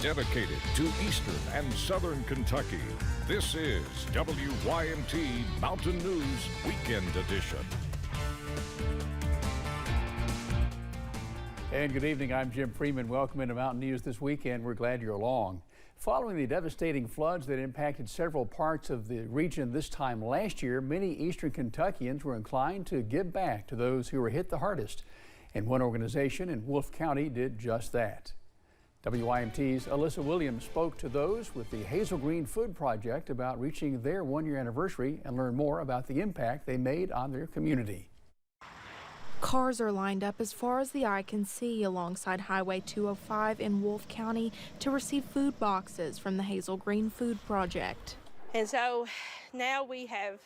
dedicated to Eastern and Southern Kentucky. This is WYMT Mountain News Weekend Edition. And good evening, I'm Jim Freeman. Welcome into Mountain News this weekend. We're glad you're along. Following the devastating floods that impacted several parts of the region this time last year, many Eastern Kentuckians were inclined to give back to those who were hit the hardest. And one organization in Wolfe County did just that. WYMT's Alyssa Williams spoke to those with the Hazel Green Food Project about reaching their one-year anniversary and learn more about the impact they made on their community. Cars are lined up as far as the eye can see alongside Highway 205 in Wolfe County to receive food boxes from the Hazel Green Food Project. And so now we have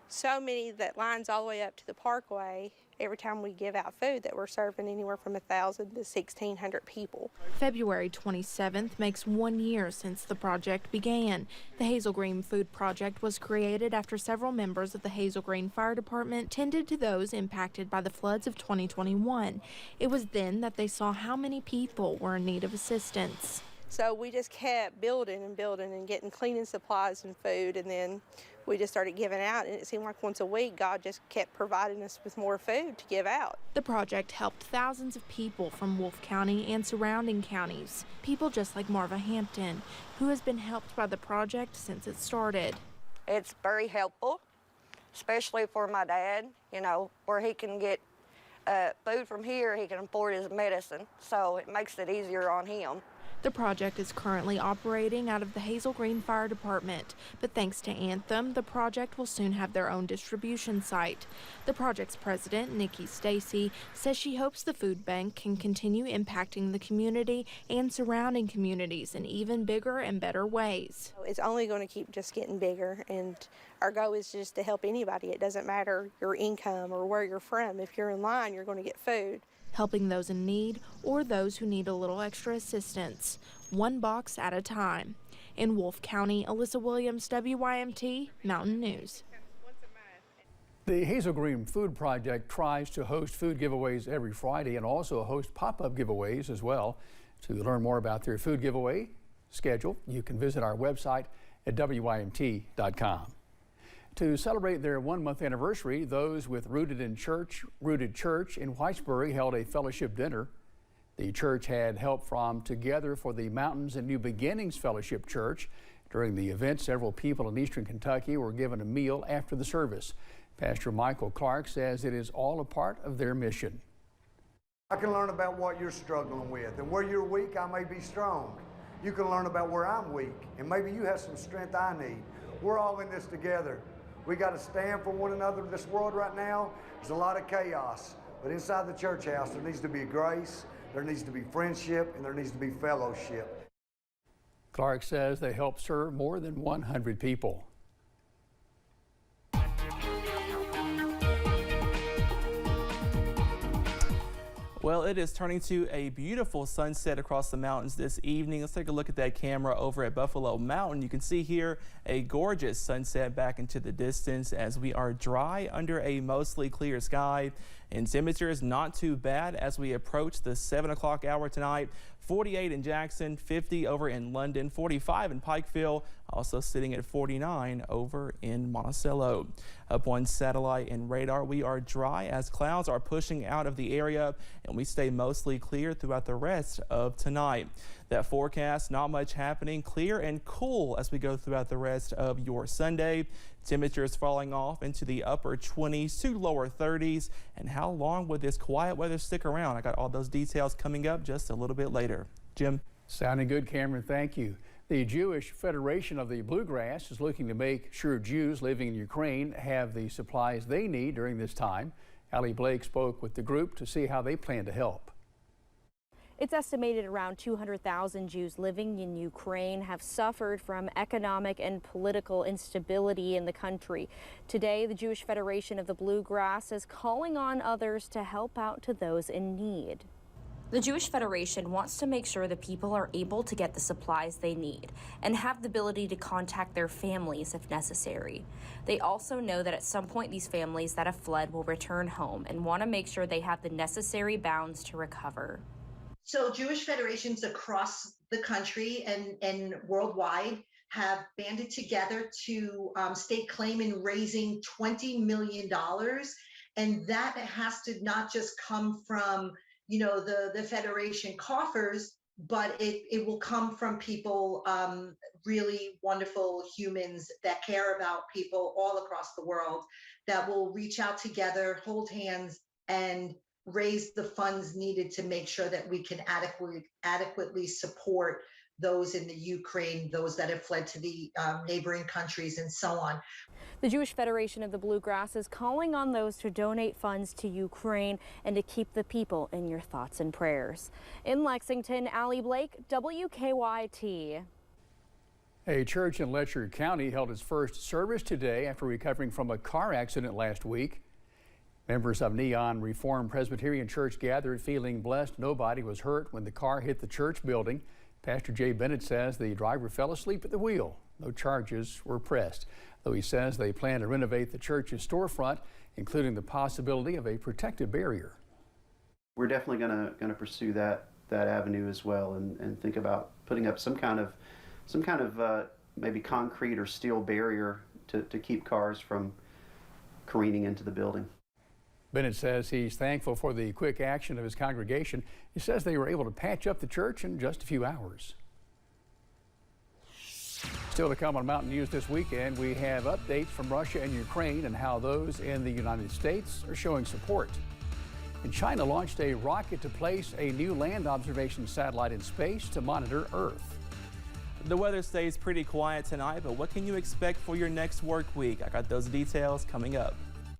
so many that lines all the way up to the parkway every time we give out food that we're serving anywhere from 1,000 to 1,600 people. February 27th makes 1 year since the project began. The Hazel Green Food Project was created after several members of the Hazel Green Fire Department tended to those impacted by the floods of 2021. It was then that they saw how many people were in need of assistance. So we just kept building and building and getting cleaning supplies and food, and then we just started giving out, and it seemed like once a week God just kept providing us with more food to give out. The project helped thousands of people from Wolfe County and surrounding counties, people just like Marva Hampton, who has been helped by the project since it started. It's very helpful, especially for my dad, you know, where he can get food from here, he can afford his medicine, so it makes it easier on him. The project is currently operating out of the Hazel Green Fire Department, but thanks to Anthem, the project will soon have their own distribution site. The project's president, Nikki Stacy, says she hopes the food bank can continue impacting the community and surrounding communities in even bigger and better ways. It's only going to keep just getting bigger, and our goal is just to help anybody. It doesn't matter your income or where you're from. If you're in line, you're going to get food. Helping those in need or those who need a little extra assistance, one box at a time. In Wolfe County, Alyssa Williams, WYMT Mountain News. The Hazel Green Food Project tries to host food giveaways every Friday and also host pop-up giveaways as well. To learn more about their food giveaway schedule, you can visit our website at WYMT.com. To celebrate their 1-month anniversary, those with Rooted Church in Whitesbury held a fellowship dinner. The church had help from Together for the Mountains and New Beginnings Fellowship Church. During the event, several people in Eastern Kentucky were given a meal after the service. Pastor Michael Clark says it is all a part of their mission. I can learn about what you're struggling with, and where you're weak, I may be strong. You can learn about where I'm weak, and maybe you have some strength I need. We're all in this together. We got to stand for one another in this world right now. There's a lot of chaos, but inside the church house, there needs to be grace, there needs to be friendship, and there needs to be fellowship. Clark says they help serve more than 100 people. Well, it is turning to a beautiful sunset across the mountains this evening. Let's take a look at that camera over at Buffalo Mountain. You can see here a gorgeous sunset back into the distance as we are dry under a mostly clear sky. And temperature is not too bad as we approach the 7 o'clock hour tonight. 48 in Jackson, 50 over in London, 45 in Pikeville, also sitting at 49 over in Monticello. Up on satellite and radar, we are dry as clouds are pushing out of the area, and we stay mostly clear throughout the rest of tonight. That forecast, not much happening, clear and cool as we go throughout the rest of your Sunday. Temperatures falling off into the upper 20s to lower 30s. And how long will this quiet weather stick around? I got all those details coming up just a little bit later. Jim? Sounding good, Cameron. Thank you. The Jewish Federation of the Bluegrass is looking to make sure Jews living in Ukraine have the supplies they need during this time. Allie Blake spoke with the group to see how they plan to help. It's estimated around 200,000 Jews living in Ukraine have suffered from economic and political instability in the country. Today, the Jewish Federation of the Bluegrass is calling on others to help out to those in need. The Jewish Federation wants to make sure the people are able to get the supplies they need and have the ability to contact their families if necessary. They also know that at some point these families that have fled will return home and want to make sure they have the necessary bounds to recover. So Jewish federations across the country and worldwide have banded together to stake claim in raising $20 million. And that has to not just come from, the federation coffers, but it will come from people, really wonderful humans that care about people all across the world, that will reach out together, hold hands, and raise the funds needed to make sure that we can adequately support those in the Ukraine, those that have fled to the neighboring countries, and so on. The Jewish Federation of the Bluegrass is calling on those to donate funds to Ukraine and to keep the people in your thoughts and prayers. In Lexington, Allie Blake, WKYT. A church in Letcher County held its first service today after recovering from a car accident last week. Members of Neon Reformed Presbyterian Church gathered feeling blessed nobody was hurt when the car hit the church building. Pastor Jay Bennett says the driver fell asleep at the wheel. No charges were pressed, though he says they plan to renovate the church's storefront, including the possibility of a protective barrier. We're definitely going to pursue that avenue as well, and think about putting up some kind of maybe concrete or steel barrier to keep cars from careening into the building. Bennett says he's thankful for the quick action of his congregation. He says they were able to patch up the church in just a few hours. Still to come on Mountain News this weekend, we have updates from Russia and Ukraine and how those in the United States are showing support. And China launched a rocket to place a new land observation satellite in space to monitor Earth. The weather stays pretty quiet tonight, but what can you expect for your next work week? I got those details coming up.